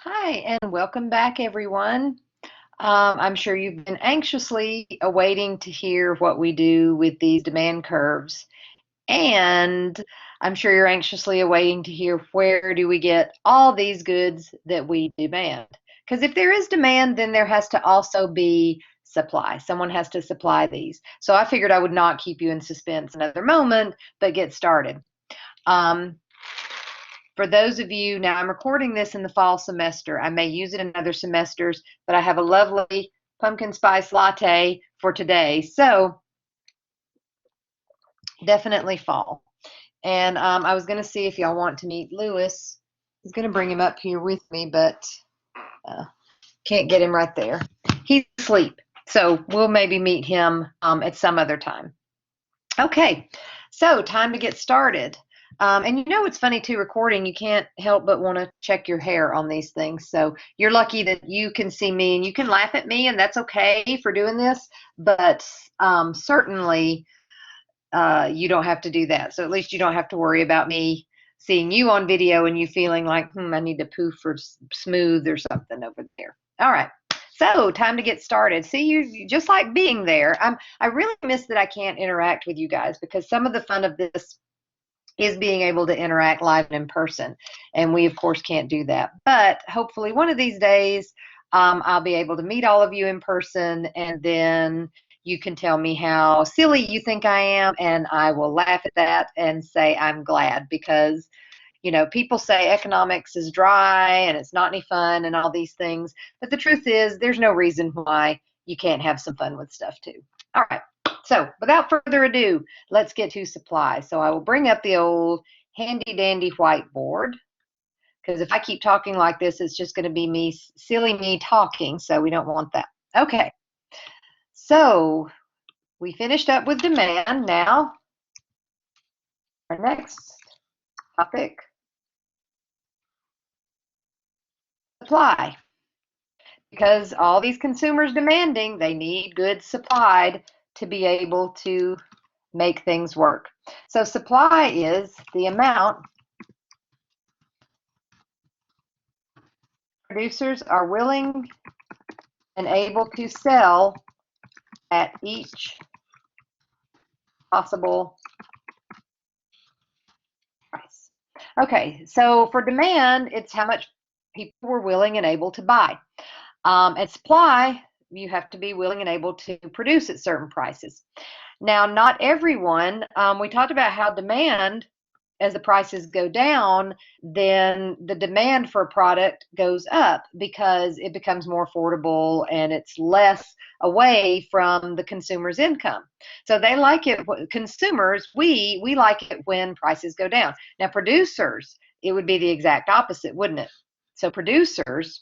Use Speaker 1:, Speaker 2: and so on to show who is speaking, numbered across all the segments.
Speaker 1: Hi, and welcome back, everyone. I'm sure you've been anxiously awaiting to hear what we do with these demand curves. And I'm sure you're anxiously awaiting to hear where do we get all these goods that we demand. Because if there is demand, then there has to also be supply. Someone has to supply these. So I figured I would not keep you in suspense another moment, but get started. Um, for those of you, now I'm recording this in the fall semester. I may use it in other semesters, but I have a lovely pumpkin spice latte for today. So definitely fall. And I was going to see if y'all want to meet Lewis. I was going to bring him up here with me, but uh, can't get him right there. He's asleep. So we'll maybe meet him at some other time. Okay, so time to get started. And you know, it's funny too, recording, you can't help but want to check your hair on these things. So you're lucky that you can see me and you can laugh at me, and that's okay for doing this. But certainly, you don't have to do that. So at least you don't have to worry about me seeing you on video and you feeling like, I need to poof or smooth or something over there. All right. So time to get started. See, you just like being there. I really miss that I can't interact with you guys because some of the fun of this is being able to interact live and in person. And we, of course, can't do that. But hopefully, one of these days, I'll be able to meet all of you in person, and then you can tell me how silly you think I am, and I will laugh at that and say I'm glad because people say economics is dry and it's not any fun and all these things. But the truth is, there's no reason why you can't have some fun with stuff too. All right. So without further ado, let's get to supply. So I will bring up the old handy dandy whiteboard because if I keep talking like this, it's just going to be silly me talking. So we don't want that. Okay. So we finished up with demand. Now our next topic, supply. Because all these consumers demanding, they need goods supplied to be able to make things work. So supply is the amount producers are willing and able to sell at each possible price. Okay, so for demand, it's how much people were willing and able to buy. At supply, you have to be willing and able to produce at certain prices. Now, not everyone, we talked about how demand, as the prices go down, then the demand for a product goes up because it becomes more affordable and it's less away from the consumer's income. So they like it, consumers, we like it when prices go down. Now, producers, it would be the exact opposite, wouldn't it? So producers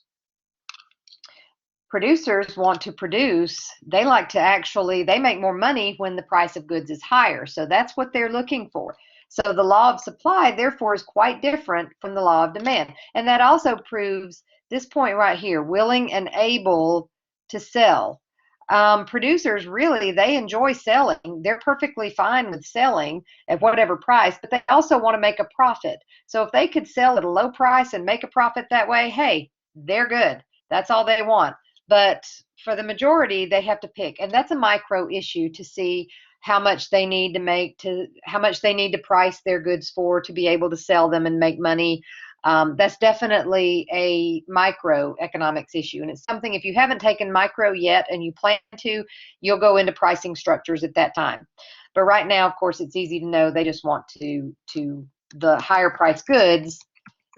Speaker 1: want to produce, they like to actually, they make more money when the price of goods is higher. So that's what they're looking for. So the law of supply, therefore, is quite different from the law of demand. And that also proves this point right here, willing and able to sell. Producers really, they enjoy selling. They're perfectly fine with selling at whatever price, but they also want to make a profit. So if they could sell at a low price and make a profit that way, hey, they're good. That's all they want. But for the majority, they have to pick, and that's a micro issue to see how much they need to make, to how much they need to price their goods for to be able to sell them and make money. That's definitely a microeconomics issue, and it's something, if you haven't taken micro yet and you plan to, you'll go into pricing structures at that time. But right now, of course, it's easy to know they just want to the higher price goods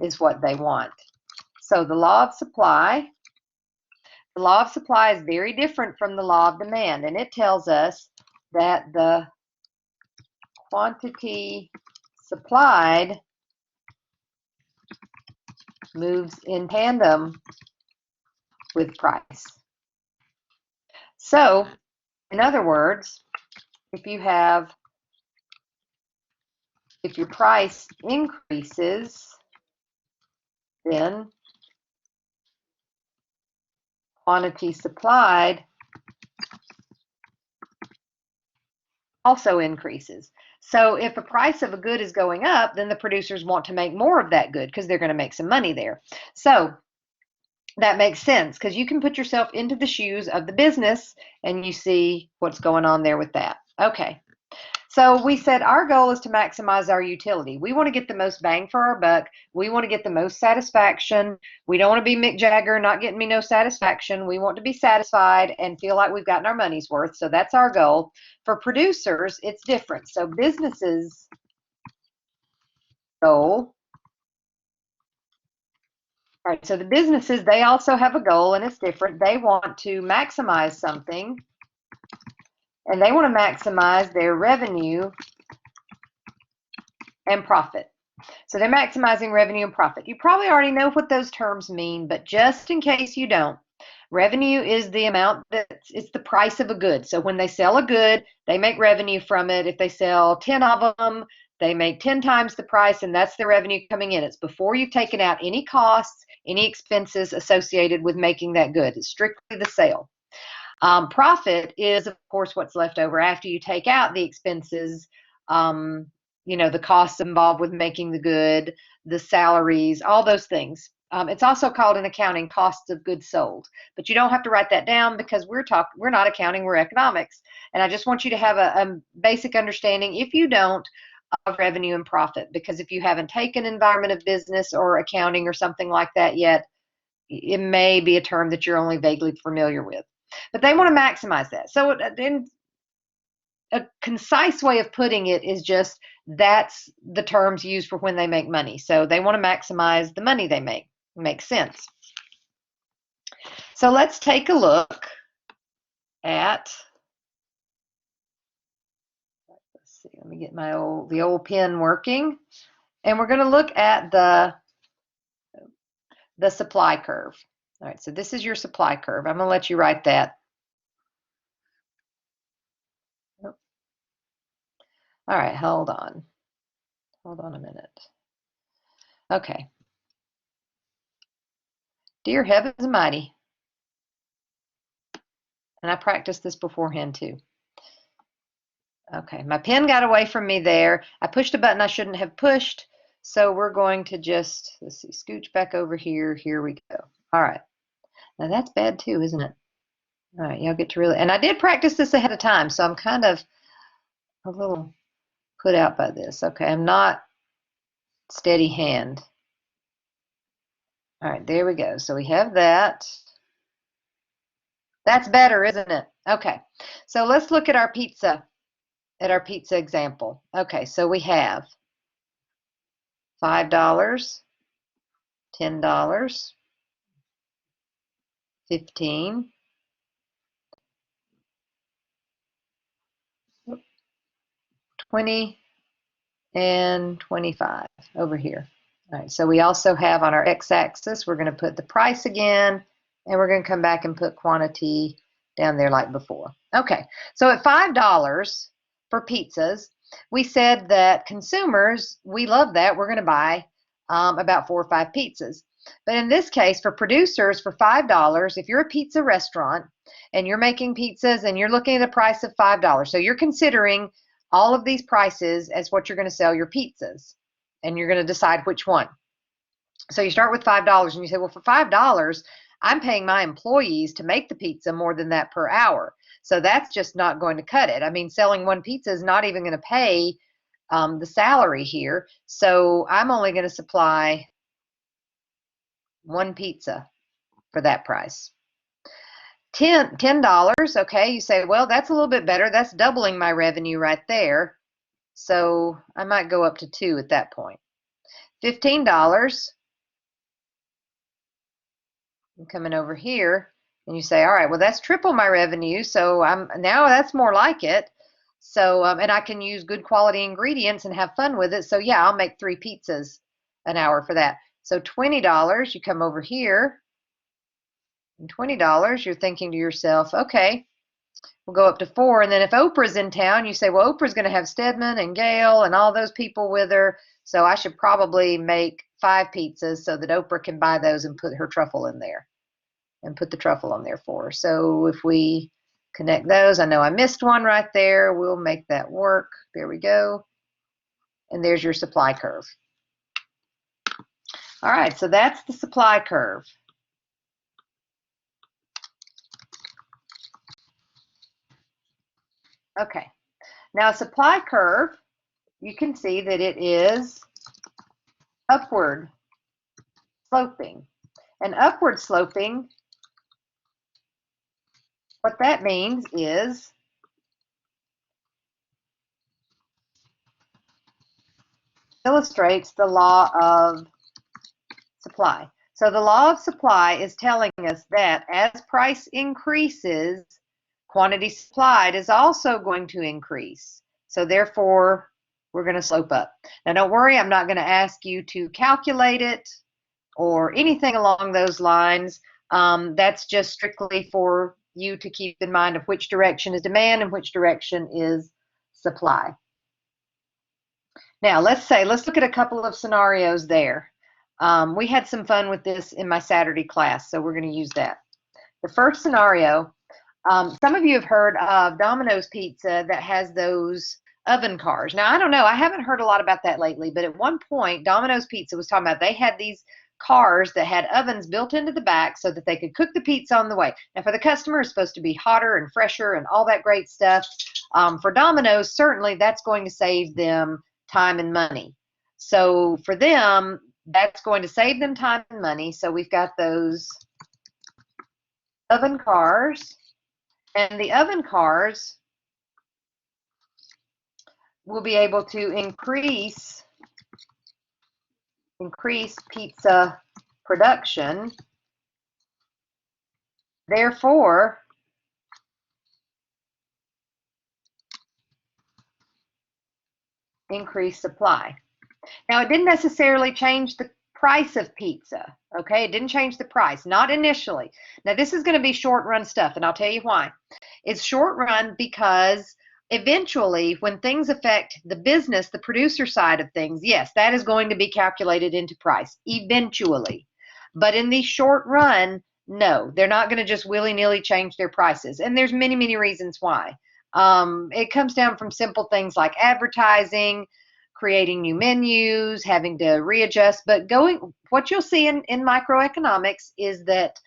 Speaker 1: is what they want. So the law of supply. The law of supply is very different from the law of demand, and it tells us that the quantity supplied moves in tandem with price. So, in other words, if your price increases, then quantity supplied also increases. So if the price of a good is going up, then the producers want to make more of that good because they're going to make some money there. So that makes sense because you can put yourself into the shoes of the business and you see what's going on there with that. Okay. So we said our goal is to maximize our utility. We want to get the most bang for our buck. We want to get the most satisfaction. We don't want to be Mick Jagger, not getting me no satisfaction. We want to be satisfied and feel like we've gotten our money's worth. So that's our goal. For producers, it's different. So businesses' goal. All right, so the businesses, they also have a goal and it's different. They want to maximize something and they want to maximize their revenue and profit. So they're maximizing revenue and profit. You probably already know what those terms mean, but just in case you don't, revenue is the amount it's the price of a good. So when they sell a good, they make revenue from it. If they sell 10 of them, they make 10 times the price, and that's the revenue coming in. It's before you've taken out any costs, any expenses associated with making that good. It's strictly the sale. Profit is, of course, what's left over after you take out the expenses, the costs involved with making the good, the salaries, all those things. It's also called in accounting costs of goods sold, but you don't have to write that down because we're not accounting, we're economics. And I just want you to have a basic understanding, if you don't, of revenue and profit, because if you haven't taken environment of business or accounting or something like that yet, it may be a term that you're only vaguely familiar with. But they want to maximize that. So in a concise way of putting it is just that's the terms used for when they make money. So they want to maximize the money they make. Makes sense. So let's take a look at, let's see, let me get the old pen working. And we're going to look at the supply curve. All right, so this is your supply curve. I'm going to let you write that. All right, hold on. Hold on a minute. Okay. Dear heavens almighty. And I practiced this beforehand too. Okay, my pen got away from me there. I pushed a button I shouldn't have pushed. So we're going to just, let's see, scooch back over here. Here we go. All right. Now that's bad too, isn't it? All right, y'all get to really, and I did practice this ahead of time, so I'm kind of a little put out by this. Okay, I'm not steady hand. All right, there we go. So we have that. That's better, isn't it? Okay, so let's look at our pizza example. Okay, so we have $5, $10, 15, 20, and 25 over here. All right, so we also have on our x-axis, we're going to put the price again, and we're going to come back and put quantity down there like before. Okay, so at $5 for pizzas, we said that consumers, we love that. We're going to buy about 4 or 5 pizzas. But in this case, for producers, for $5, if you're a pizza restaurant and you're making pizzas and you're looking at a price of $5, so you're considering all of these prices as what you're going to sell your pizzas, and you're going to decide which one. So you start with $5 and you say, well, for $5, I'm paying my employees to make the pizza more than that per hour. So that's just not going to cut it. I mean, selling one pizza is not even going to pay the salary here. So I'm only going to supply one pizza for that price. $10, okay, you say, well, that's a little bit better. That's doubling my revenue right there. So I might go up to 2 at that point. $15, I'm coming over here, and you say, all right, well, that's triple my revenue, so now that's more like it. So, and I can use good quality ingredients and have fun with it. So yeah, I'll make 3 pizzas an hour for that. So $20, you come over here, and $20, you're thinking to yourself, okay, we'll go up to 4. And then if Oprah's in town, you say, well, Oprah's going to have Stedman and Gail and all those people with her. So I should probably make 5 pizzas so that Oprah can buy those and put her truffle in there and put the truffle on there for her. So if we connect those, I know I missed one right there. We'll make that work. There we go. And there's your supply curve. All right, so that's the supply curve. Okay. Now, a supply curve, you can see that it is upward sloping. And upward sloping, what that means is illustrates the law of supply. So the law of supply is telling us that as price increases, quantity supplied is also going to increase. So therefore, we're going to slope up. Now don't worry, I'm not going to ask you to calculate it or anything along those lines. That's just strictly for you to keep in mind of which direction is demand and which direction is supply. Now let's look at a couple of scenarios there. We had some fun with this in my Saturday class, so we're going to use that. The first scenario, some of you have heard of Domino's Pizza that has those oven cars. Now, I don't know, I haven't heard a lot about that lately, but at one point, Domino's Pizza was talking about they had these cars that had ovens built into the back so that they could cook the pizza on the way. Now, for the customer, it's supposed to be hotter and fresher and all that great stuff. For Domino's, certainly that's going to save them time and money. So for them, that's going to save them time and money. So we've got those oven cars, and the oven cars will be able to increase pizza production, therefore increase supply. Now, it didn't necessarily change the price of pizza, okay? It didn't change the price, not initially. Now, this is going to be short run stuff, and I'll tell you why. It's short run because eventually, when things affect the business, the producer side of things, yes, that is going to be calculated into price eventually. But in the short run, no, they're not going to just willy-nilly change their prices. And there's many, many reasons why. It comes down from simple things like advertising, creating new menus, having to readjust. But what you'll see in microeconomics is that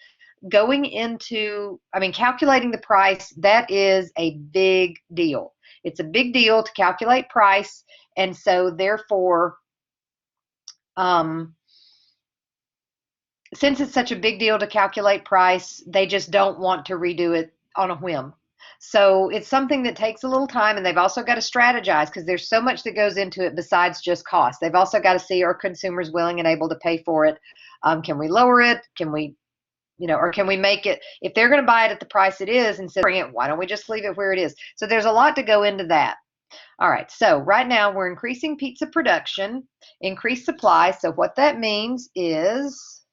Speaker 1: calculating the price, that is a big deal. It's a big deal to calculate price. And so therefore, since it's such a big deal to calculate price, they just don't want to redo it on a whim. So it's something that takes a little time, and they've also got to strategize because there's so much that goes into it besides just cost. They've also got to see, are consumers willing and able to pay for it? Can we lower it? Can we, or can we make it, if they're going to buy it at the price it is instead of bring it, why don't we just leave it where it is? So there's a lot to go into that. All right, so right now we're increasing pizza production, increase supply. So what that means is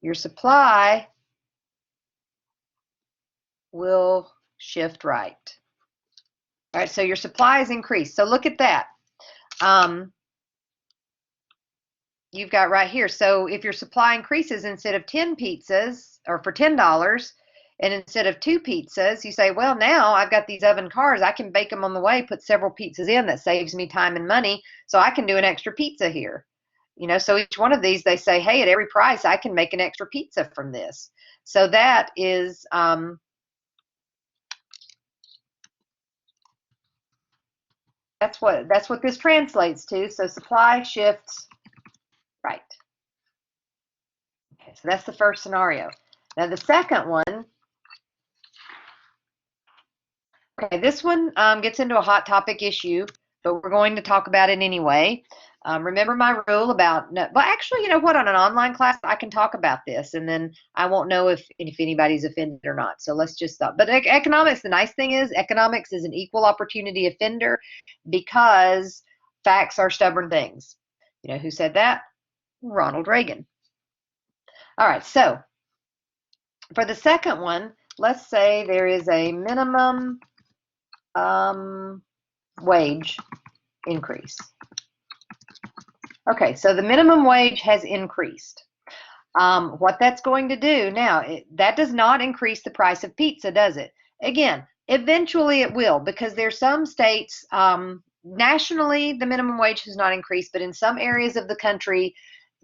Speaker 1: your supply will shift right. All right, so your supply is increased. So look at that. You've got right here. So if your supply increases, instead of 10 pizzas, or for $10, and instead of 2 pizzas, you say, well, now I've got these oven cars. I can bake them on the way, put several pizzas in. That saves me time and money, so I can do an extra pizza here. So each one of these, they say, hey, at every price, I can make an extra pizza from this. So that is that's what this translates to. So supply shifts right. Okay, so that's the first scenario. Now the second one, okay, this one gets into a hot topic issue, but we're going to talk about it anyway. Remember my rule about, well, actually, you know what, on an online class, I can talk about this, and then I won't know if anybody's offended or not. So let's just stop. But economics, the nice thing is economics is an equal opportunity offender because facts are stubborn things. You know who said that? Ronald Reagan. All right, so for the second one, let's say there is a minimum wage increase. Okay, so the minimum wage has increased. What that's going to do now, that does not increase the price of pizza, does it? Again, eventually it will, because there's some states, nationally, the minimum wage has not increased, but in some areas of the country,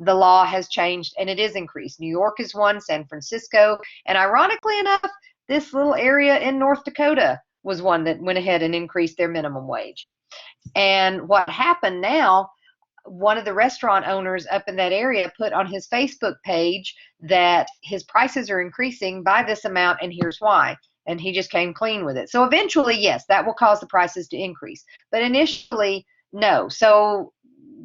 Speaker 1: the law has changed and it is increased. New York is one, San Francisco, and ironically enough, this little area in North Dakota was one that went ahead and increased their minimum wage. And what happened now, one of the restaurant owners up in that area put on his Facebook page that his prices are increasing by this amount and here's why. And he just came clean with it. So eventually, yes, that will cause the prices to increase. But initially, no. So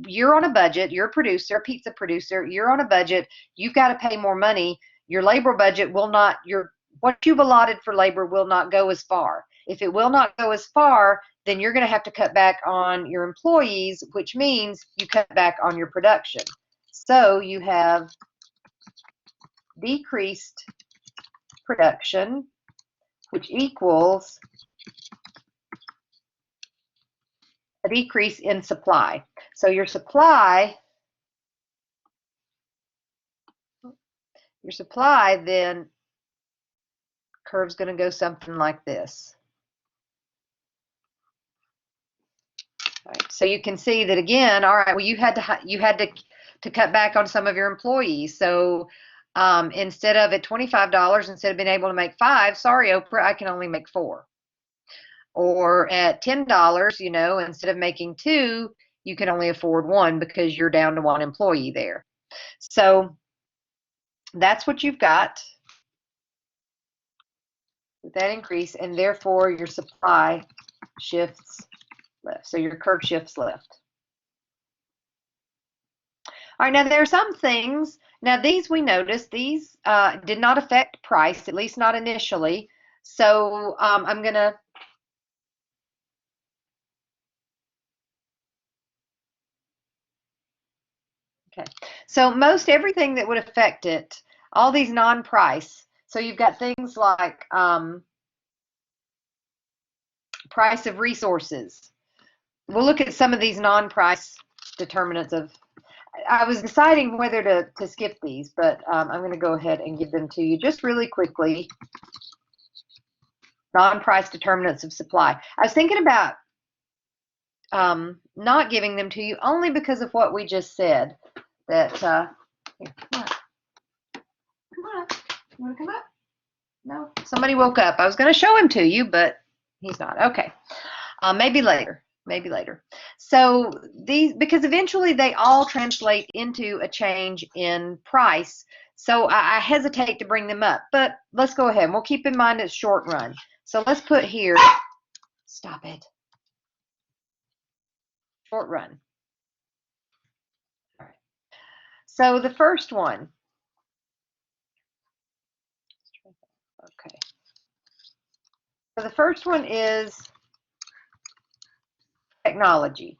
Speaker 1: you're on a budget, you're a producer, a pizza producer, you're on a budget, you've got to pay more money. Your labor budget will not, what you've allotted for labor will not go as far. If it will not go as far, then you're going to have to cut back on your employees, which means you cut back on your production. So you have decreased production, which equals a decrease in supply. So your supply then curve's going to go something like this. All right, so you can see that again. All right, well, you had to cut back on some of your employees. So instead of at $25, instead of being able to make $5, sorry, Oprah, I can only make $4. Or at $10, you know, instead of making $2, you can only afford $1 because you're down to 1 employee there. So that's what you've got with that increase, and therefore your supply shifts left. So your curve shifts left. All right, now there are some things, now these we noticed, these did not affect price, at least not initially. So I'm going to okay. So most everything that would affect it, all these non-price. So you've got things like price of resources. We'll look at some of these non-price determinants of. I was deciding whether to skip these, but I'm going to go ahead and give them to you just really quickly. Non-price determinants of supply. I was thinking about not giving them to you only because of what we just said. That here, come on. Come on. You want to come up? No. Somebody woke up. I was going to show him to you, but he's not. Okay. Maybe later. Maybe later. So these, because eventually they all translate into a change in price. So I hesitate to bring them up, but let's go ahead. We'll keep in mind it's short run. So let's put here, stop it. Short run. All right. So the first one. Okay. So the first one is technology.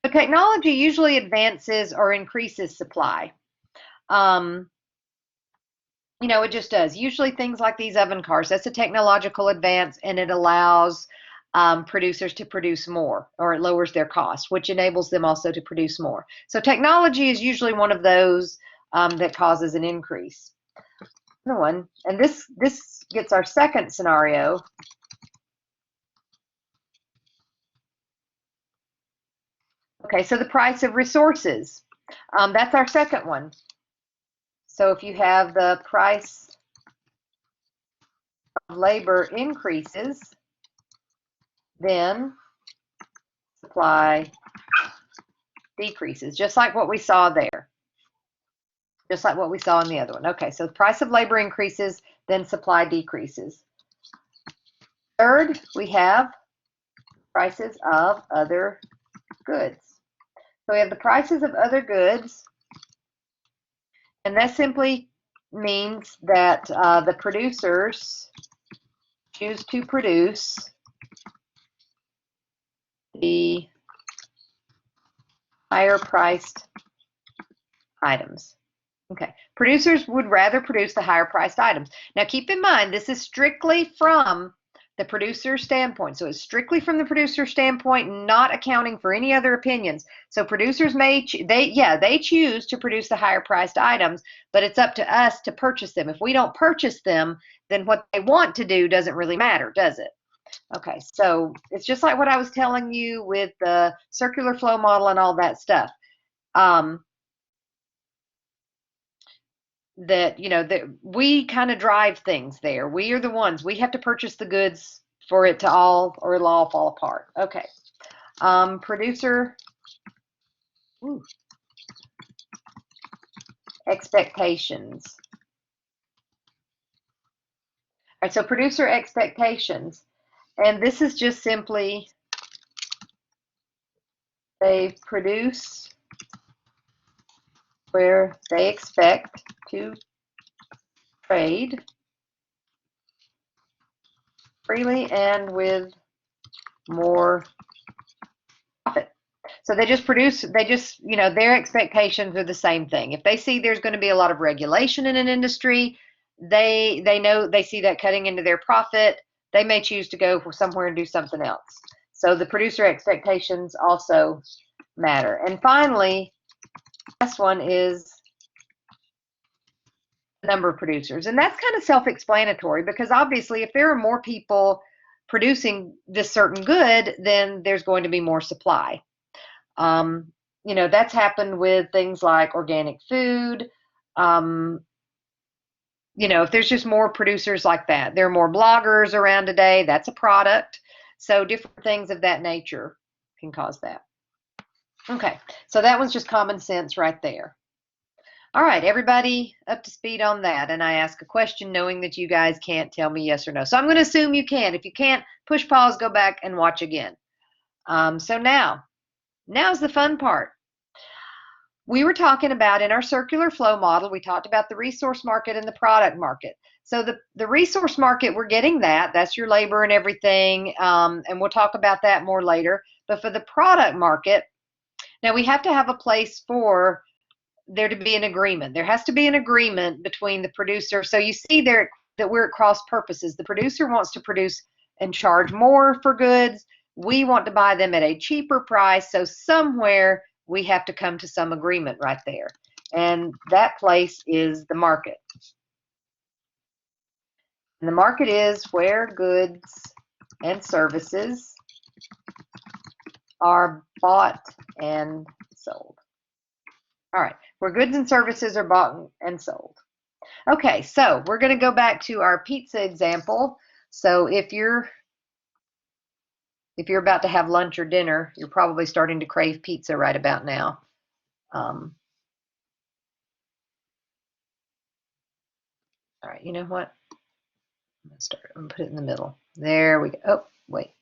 Speaker 1: So technology usually advances or increases supply. You know, it just does. Usually things like these oven cars, that's a technological advance, and it allows producers to produce more, or it lowers their cost, which enables them also to produce more. So technology is usually one of those that causes an increase. Another one, and this gets our second scenario. Okay, so the price of resources. That's our second one. So if you have the price of labor increases, then supply decreases, just like what we saw there. Just like what we saw in the other one. Okay, so the price of labor increases, then supply decreases. Third, we have prices of other goods. So we have the prices of other goods, and that simply means that the producers choose to produce the higher priced items. Okay, producers would rather produce the higher priced items. Now keep in mind, this is strictly from the producer standpoint. So it's strictly from the producer standpoint, not accounting for any other opinions. So producers may, they choose to produce the higher priced items, but it's up to us to purchase them. If we don't purchase them, then what they want to do doesn't really matter, does it? Okay, so it's just like what I was telling you with the circular flow model and all that stuff. that, you know, that we kind of drive things there. We are the ones. We have to purchase the goods for it to all, or it'll all fall apart. Okay. Producer expectations. All right, so producer expectations. And this is just simply they produce where they expect to trade freely and with more profit. So they just produce, they just, you know, their expectations are the same thing. If they see there's going to be a lot of regulation in an industry, they know, they see that cutting into their profit, they may choose to go somewhere and do something else. So the producer expectations also matter. And finally, last one is the number of producers. And that's kind of self-explanatory, because obviously if there are more people producing this certain good, then there's going to be more supply. You know, that's happened with things like organic food. You know, if there's just more producers like that, there are more bloggers around today, that's a product. So different things of that nature can cause that. Okay, so that one's just common sense right there. All right, everybody up to speed on that? And I ask a question knowing that you guys can't tell me yes or no. So I'm going to assume you can. If you can't, push pause, go back and watch again. So now's the fun part. We were talking about in our circular flow model, we talked about the resource market and the product market. So the resource market, we're getting that. That's your labor and everything. And we'll talk about that more later. But for the product market, now we have to have a place for there to be an agreement. There has to be an agreement between the producer. So you see there that we're at cross purposes. The producer wants to produce and charge more for goods. We want to buy them at a cheaper price. So somewhere we have to come to some agreement right there. And that place is the market. And the market is where goods and services are bought and sold. All right, where goods and services are bought and sold. Okay, so we're going to go back to our pizza example. So if you're about to have lunch or dinner, you're probably starting to crave pizza right about now. All right, you know what? I'm going to put it in the middle. There we go. Oh, wait.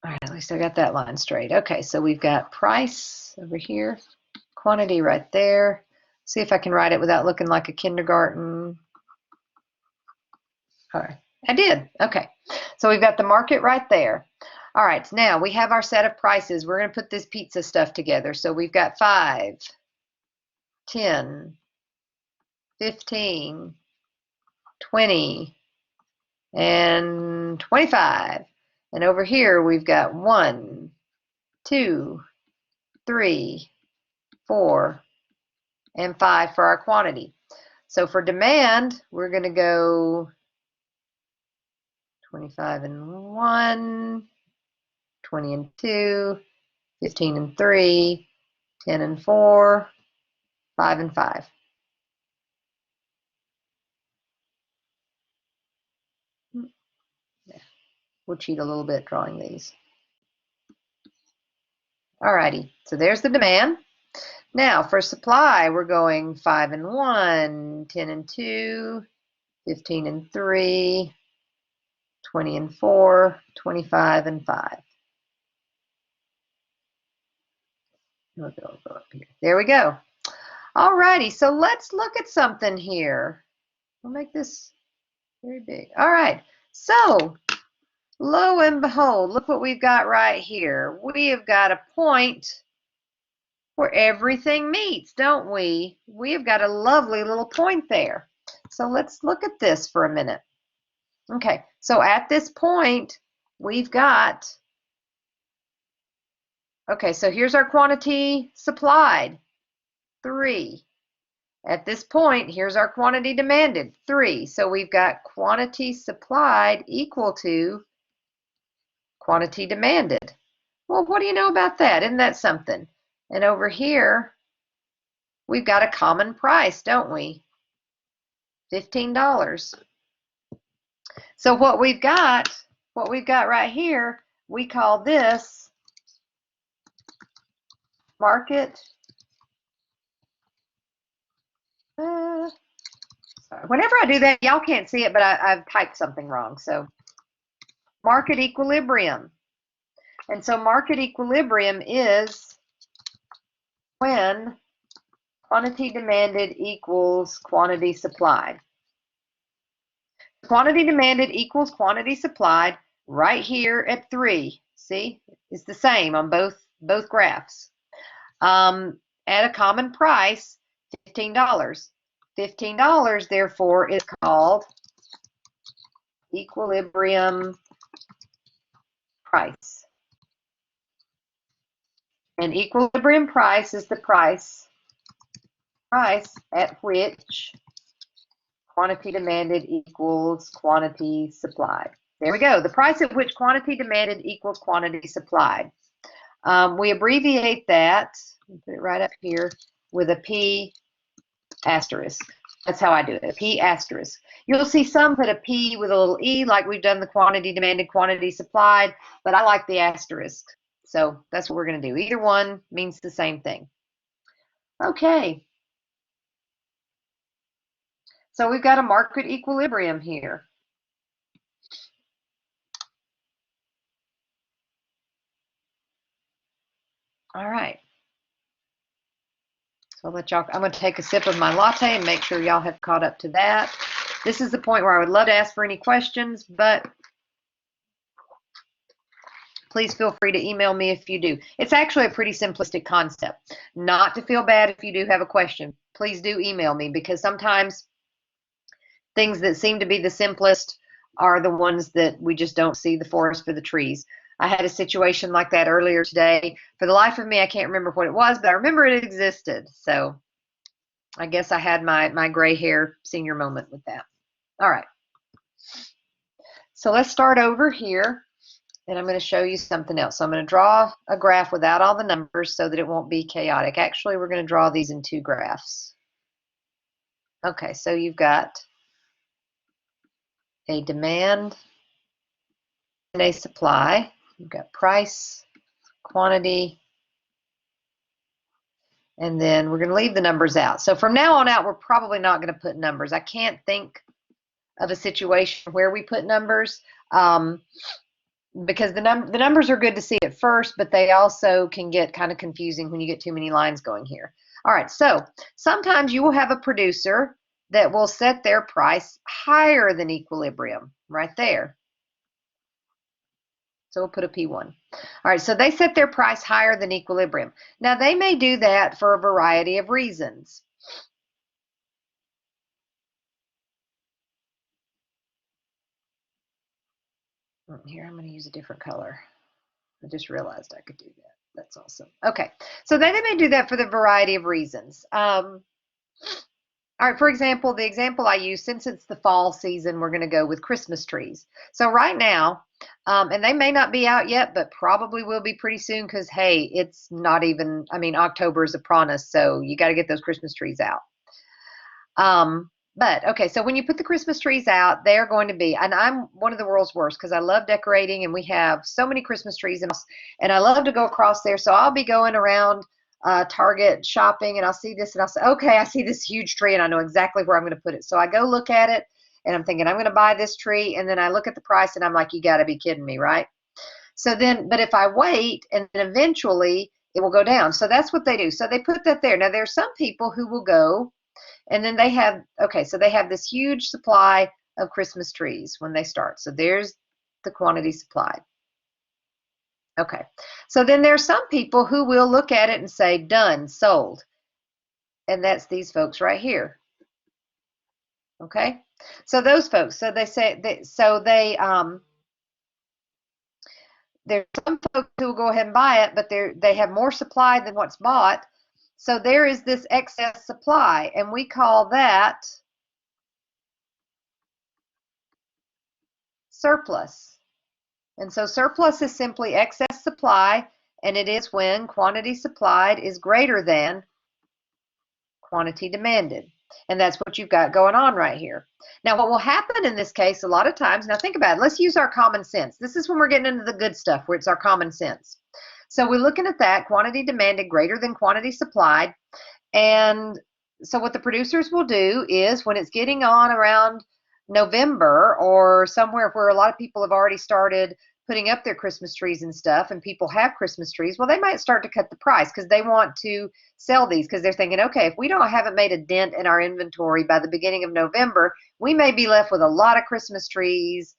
Speaker 1: All right, at least I got that line straight. Okay, so we've got price over here, quantity right there. See if I can write it without looking like a kindergarten. All right, I did. Okay, so we've got the market right there. All right, now we have our set of prices. We're going to put this pizza stuff together. So we've got 5, 10, 15, 20, and 25. And over here we've got 1, 2, 3, 4, and 5 for our quantity. So for demand, we're going to go 25 and 1, 20 and 2, 15 and 3, 10 and 4, 5 and 5. We'll cheat a little bit drawing these. All righty, so there's the demand. Now for supply, we're going 5 and 1, 10 and 2, 15 and 3, 20 and 4, 25 and 5. We'll go up here. There we go. All righty, so let's look at something here. We'll make this very big. All right, so lo and behold, look what we've got right here. We have got a point where everything meets, don't we? We have got a lovely little point there. So let's look at this for a minute. Okay, so at this point, we've got, okay, so here's our quantity supplied, 3. At this point, here's our quantity demanded, 3. So we've got quantity supplied equal to quantity demanded. Well, what do you know about that? Isn't that something? And over here, we've got a common price, don't we? $15. So what we've got right here, we call this market. Whenever I do that, y'all can't see it, but I've typed something wrong. So market equilibrium. And so market equilibrium is when quantity demanded equals quantity supplied. Quantity demanded equals quantity supplied right here at 3. See, it's the same on both graphs. At a common price, $15. $15, therefore, is called equilibrium price. And equilibrium price is the price at which quantity demanded equals quantity supplied. There we go. The price at which quantity demanded equals quantity supplied. We abbreviate that, put it right up here, with a P asterisk. That's how I do it, a P asterisk. You'll see some put a P with a little E, like we've done the quantity demanded, quantity supplied, but I like the asterisk. So that's what we're going to do. Either one means the same thing. Okay. So we've got a market equilibrium here. All right. So I'll let y'all, I'm going to take a sip of my latte and make sure y'all have caught up to that. This is the point where I would love to ask for any questions, but please feel free to email me if you do. It's actually a pretty simplistic concept. Not to feel bad if you do have a question. Please do email me, because sometimes things that seem to be the simplest are the ones that we just don't see the forest for the trees. I had a situation like that earlier today. For the life of me, I can't remember what it was, but I remember it existed. So I guess I had my gray hair senior moment with that. All right. So let's start over here, and I'm going to show you something else. So I'm going to draw a graph without all the numbers so that it won't be chaotic. Actually, we're going to draw these in 2 graphs. Okay, so you've got a demand and a supply. You've got price, quantity, and then we're going to leave the numbers out. So from now on out, we're probably not going to put numbers. I can't think of a situation where we put numbers, because the numbers are good to see at first, but they also can get kind of confusing when you get too many lines going here. All right, so sometimes you will have a producer that will set their price higher than equilibrium right there. So we'll put a P1. All right, so they set their price higher than equilibrium. Now, they may do that for a variety of reasons. Here, I'm going to use a different color. I just realized I could do that. That's awesome. Okay, so they may do that for the variety of reasons. All right, for example, the example I use, since it's the fall season, we're going to go with Christmas trees. So right now, and they may not be out yet, but probably will be pretty soon, because, hey, it's not even, I mean, October is upon us, so you got to get those Christmas trees out. But, okay, so when you put the Christmas trees out, they're going to be, and I'm one of the world's worst, because I love decorating, and we have so many Christmas trees, and I love to go across there, so I'll be going around Target shopping, and I'll see this, and I'll say, okay, I see this huge tree, and I know exactly where I'm going to put it. So I go look at it, and I'm thinking, I'm going to buy this tree, and then I look at the price, and I'm like, you got to be kidding me, right? So then, but if I wait, and then eventually it will go down. So that's what they do. So they put that there. Now, there are some people who will go, and then they have, okay, so they have this huge supply of Christmas trees when they start. So there's the quantity supplied. Okay, so then there's some people who will look at it and say, done, sold. And that's these folks right here. Okay, so those folks, so they say, there's some folks who will go ahead and buy it, but they have more supply than what's bought. So there is this excess supply, and we call that surplus. And so surplus is simply excess supply and it is when quantity supplied is greater than quantity demanded. And that's what you've got going on right here. Now, what will happen in this case a lot of times, now think about it, let's use our common sense. This is when we're getting into the good stuff, where it's our common sense. So we're looking at that, quantity demanded greater than quantity supplied. And so what the producers will do is when it's getting on around November or somewhere where a lot of people have already started putting up their Christmas trees and stuff, and people have Christmas trees, well, they might start to cut the price because they want to sell these, because they're thinking, okay, if we haven't made a dent in our inventory by the beginning of November, we may be left with a lot of Christmas trees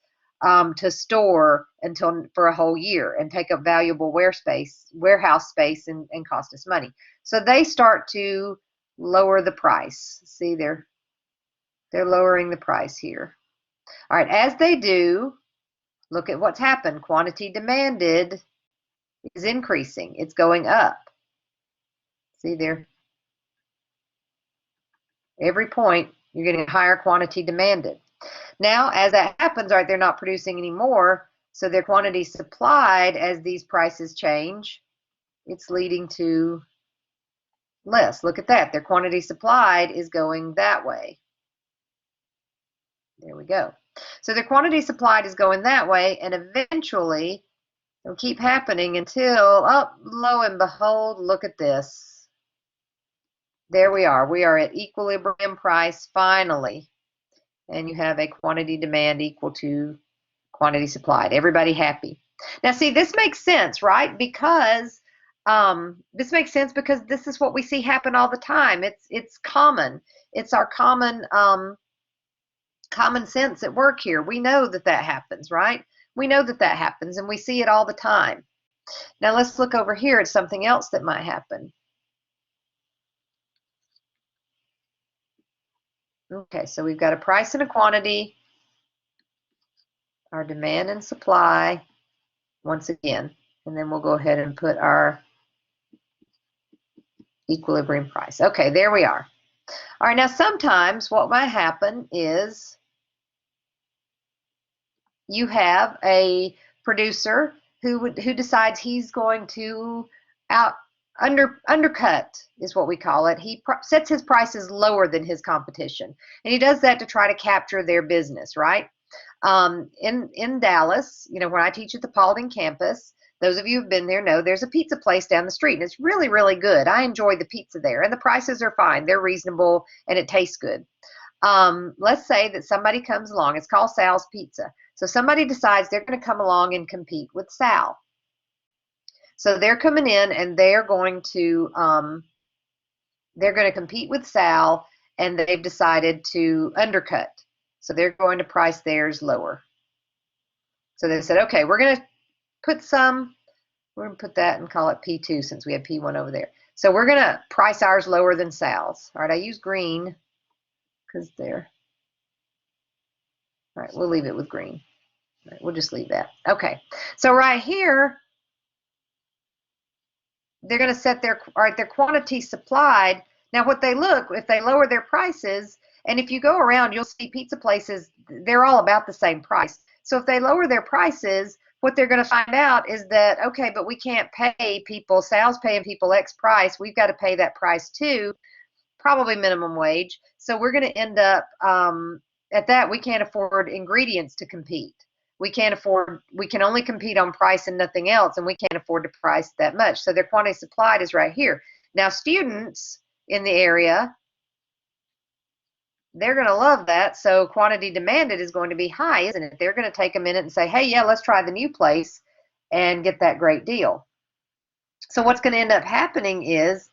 Speaker 1: to store for a whole year and take up valuable warehouse space, and cost us money. So they start to lower the price. See, they're lowering the price here. All right, as they do, look at what's happened. Quantity demanded is increasing. It's going up. See there? Every point, you're getting a higher quantity demanded. Now, as that happens, right, they're not producing anymore, so their quantity supplied, as these prices change, it's leading to less. Look at that. Their quantity supplied is going that way. There we go. So their quantity supplied is going that way, and eventually it'll keep happening until, oh, lo and behold, look at this. There we are. We are at equilibrium price finally. And you have a quantity demand equal to quantity supplied. Everybody happy. Now, see, this makes sense, right? Because this makes sense because this is what we see happen all the time. It's common. It's our common sense at work here. We know that happens, right? We know that happens, and we see it all the time. Now let's look over here at something else that might happen. Okay, so we've got a price and a quantity, our demand and supply, once again, and then we'll go ahead and put our equilibrium price. Okay, there we are. All right, now sometimes what might happen is you have a producer who decides he's going to undercut, is what we call it. He sets his prices lower than his competition, and he does that to try to capture their business, right? In Dallas, you know, when I teach at the Paulding campus, those of you who've been there know there's a pizza place down the street, and it's really, really good. I enjoy the pizza there, and the prices are fine. They're reasonable, and it tastes good. Let's say that somebody comes along. It's called Sal's Pizza. So somebody decides they're going to come along and compete with Sal. So they're coming in and they're going to compete with Sal, and they've decided to undercut. So they're going to price theirs lower. So they said, okay, we're going to put that and call it P2 since we have P1 over there. So we're going to price ours lower than Sal's. All right, I use green because they're, all right, we'll leave it with green. All right, we'll just leave that. Okay, so right here, they're going to set their quantity supplied. Now, what they look, if they lower their prices, and if you go around, you'll see pizza places, they're all about the same price. So if they lower their prices, what they're going to find out is that, okay, but we can't pay people, Sal's paying people X price, we've got to pay that price too, probably minimum wage. So we're going to end up at that, we can't afford ingredients to compete. We can only compete on price and nothing else, and we can't afford to price that much. So their quantity supplied is right here. Now, students in the area, they're going to love that. So quantity demanded is going to be high, isn't it? They're going to take a minute and say, hey, yeah, let's try the new place and get that great deal. So what's going to end up happening is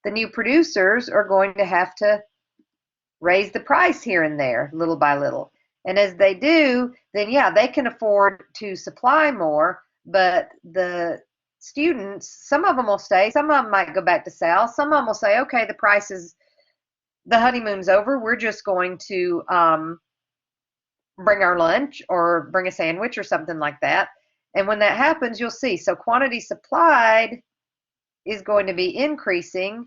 Speaker 1: the new producers are going to have to raise the price here and there, little by little. And as they do, then yeah, they can afford to supply more, but the students, some of them will stay, some of them might go back to Sal, some of them will say, okay, the honeymoon's over, we're just going to bring our lunch or bring a sandwich or something like that. And when that happens, you'll see, so quantity supplied is going to be increasing,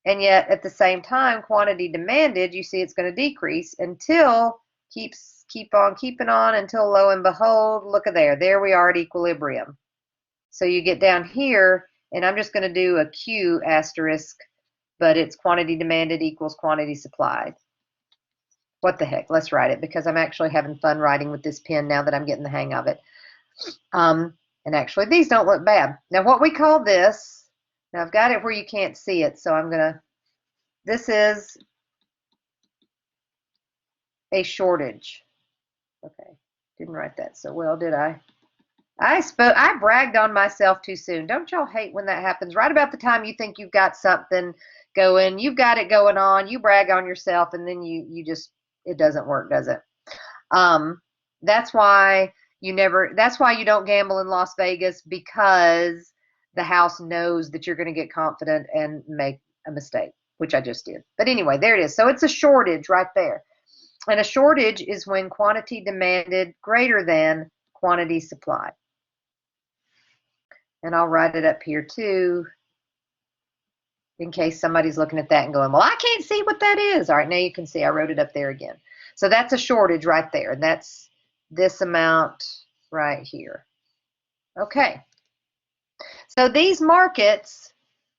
Speaker 1: and yet at the same time, quantity demanded, you see it's going to decrease until keep on keeping on until lo and behold, look at there we are at equilibrium. So you get down here, and I'm just going to do a Q asterisk, but it's quantity demanded equals quantity supplied. What the heck? Let's write it because I'm actually having fun writing with this pen now that I'm getting the hang of it. And actually, these don't look bad. Now, what we call this, now I've got it where you can't see it, so I'm going to, this is a shortage. Okay, didn't write that so well, did I? I bragged on myself too soon. Don't y'all hate when that happens? Right about the time you think you've got something going, you've got it going on, you brag on yourself, and then you just, it doesn't work, does it? That's why that's why you don't gamble in Las Vegas, because the house knows that you're going to get confident and make a mistake, which I just did. But anyway, there it is. So it's a shortage right there. And a shortage is when quantity demanded greater than quantity supplied. And I'll write it up here too, in case somebody's looking at that and going, well, I can't see what that is. All right, now you can see I wrote it up there again. So that's a shortage right there. And that's this amount right here. Okay. So these markets,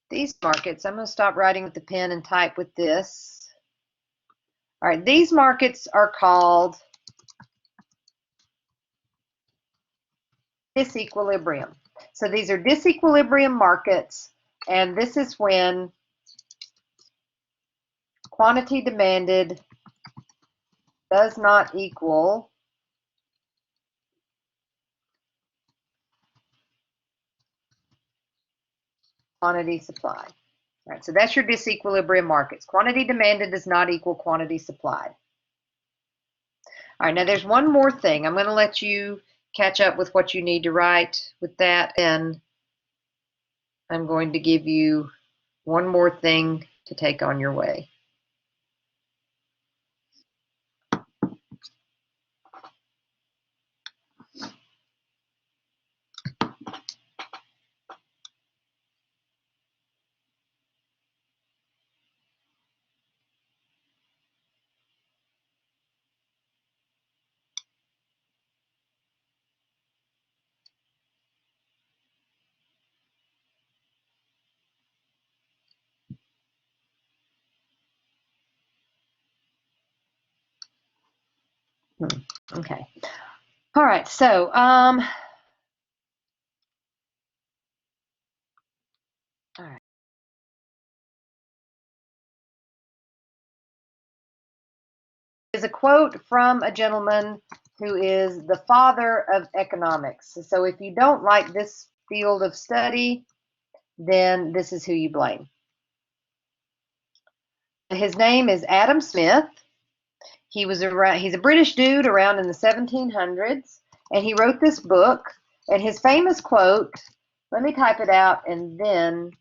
Speaker 1: I'm going to stop writing with the pen and type with this. All right, these markets are called disequilibrium. So these are disequilibrium markets, and this is when quantity demanded does not equal quantity supplied. All right, so that's your disequilibrium markets. Quantity demanded does not equal quantity supplied. All right, now there's one more thing. I'm going to let you catch up with what you need to write with that, and I'm going to give you one more thing to take on your way. Okay. All right, so all right. Is a quote from a gentleman who is the father of economics. So if you don't like this field of study, then this is who you blame. His name is Adam Smith. He's a British dude around in the 1700s, and he wrote this book. And his famous quote, let me type it out, and then,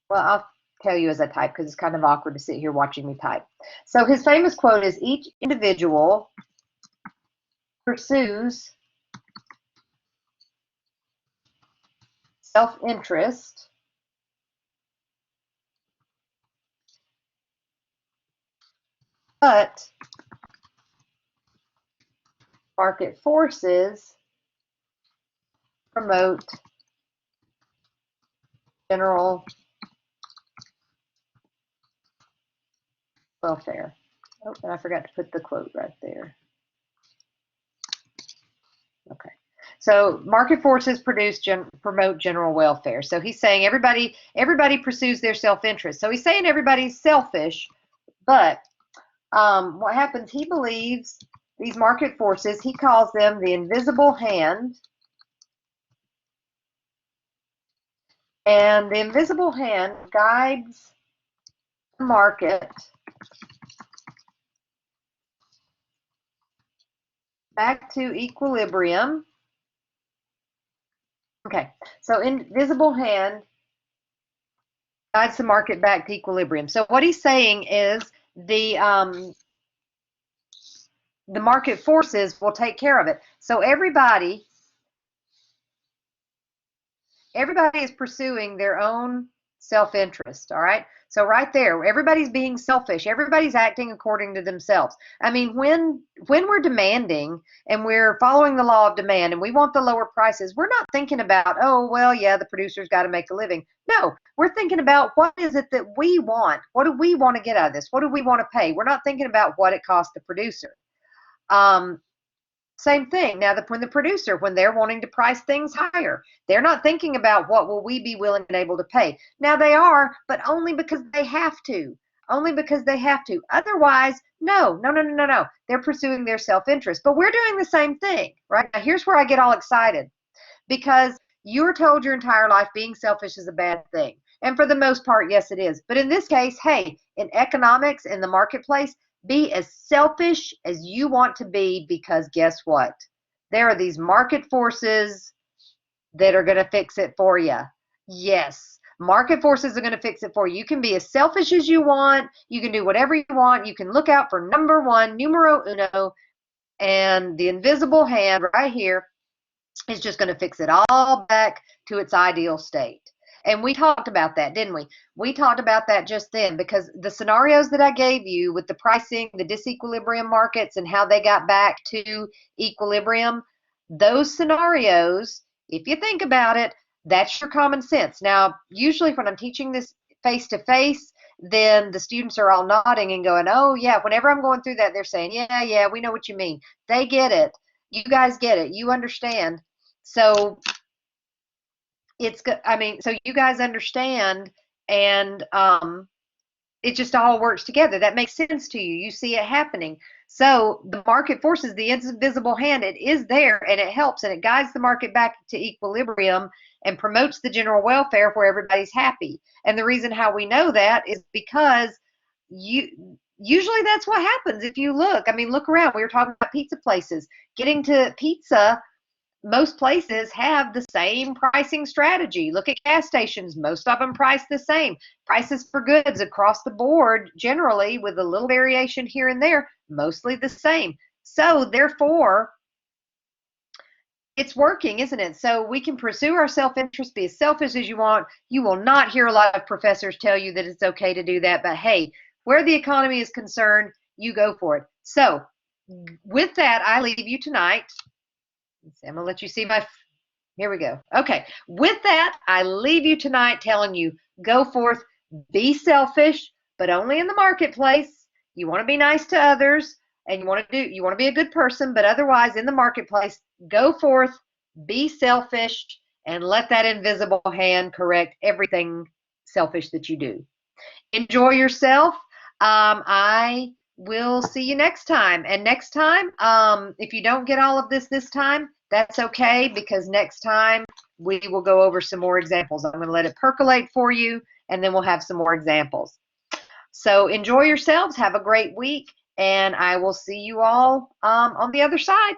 Speaker 1: well, I'll tell you as I type because it's kind of awkward to sit here watching me type. So his famous quote is, each individual pursues self-interest but market forces promote general welfare. Oh, and I forgot to put the quote right there. Okay. So market forces promote general welfare. So he's saying everybody pursues their self-interest. So he's saying everybody's selfish, but what happens, he believes these market forces, he calls them the invisible hand. And the invisible hand guides the market back to equilibrium. Okay, so invisible hand guides the market back to equilibrium. So what he's saying is the market forces will take care of it. So everybody is pursuing their own self-interest. All right. So right there, everybody's being selfish. Everybody's acting according to themselves. I mean, when we're demanding and we're following the law of demand and we want the lower prices, we're not thinking about, oh, well, yeah, the producer's got to make a living. No, we're thinking about what is it that we want? What do we want to get out of this? What do we want to pay? We're not thinking about what it costs the producer. Same thing. Now, when the producer, when they're wanting to price things higher, they're not thinking about what will we be willing and able to pay. Now they are, but only because they have to. Only because they have to. Otherwise, no. They're pursuing their self-interest. But we're doing the same thing, right? Now, here's where I get all excited, because you're told your entire life being selfish is a bad thing. And for the most part, yes, it is. But in this case, hey, in economics, in the marketplace, be as selfish as you want to be, because guess what? There are these market forces that are going to fix it for you. Yes, market forces are going to fix it for you. You can be as selfish as you want. You can do whatever you want. You can look out for number one, numero uno, and the invisible hand right here is just going to fix it all back to its ideal state. And we talked about that, didn't we? We talked about that just then, because the scenarios that I gave you with the pricing, the disequilibrium markets, and how they got back to equilibrium, those scenarios, if you think about it, that's your common sense. Now, usually when I'm teaching this face to face, then the students are all nodding and going, oh, yeah, whenever I'm going through that, they're saying, yeah, we know what you mean. They get it. You guys get it. You understand. So it's good. I mean, so you guys understand, and it just all works together. That makes sense to you. You see it happening. So the market forces, the invisible hand, it is there, and it helps, and it guides the market back to equilibrium and promotes the general welfare where everybody's happy. And the reason how we know that is because usually that's what happens. If you look, I mean, look around. We were talking about pizza places. Getting to pizza, most places have the same pricing strategy. Look at gas stations. Most of them price the same. Prices for goods across the board, generally, with a little variation here and there, mostly the same. So therefore, it's working, isn't it? So we can pursue our self-interest, be as selfish as you want. You will not hear a lot of professors tell you that it's okay to do that. But hey, where the economy is concerned, you go for it. So with that, I leave you tonight. I'm going to let you see my, here we go. Okay, with that, I leave you tonight telling you, go forth, be selfish, but only in the marketplace. You want to be nice to others, and you want to be a good person, but otherwise in the marketplace, go forth, be selfish, and let that invisible hand correct everything selfish that you do. Enjoy yourself. I will see you next time. And next time, if you don't get all of this time, that's okay, because next time we will go over some more examples. I'm going to let it percolate for you, and then we'll have some more examples. So enjoy yourselves. Have a great week, and I will see you all on the other side.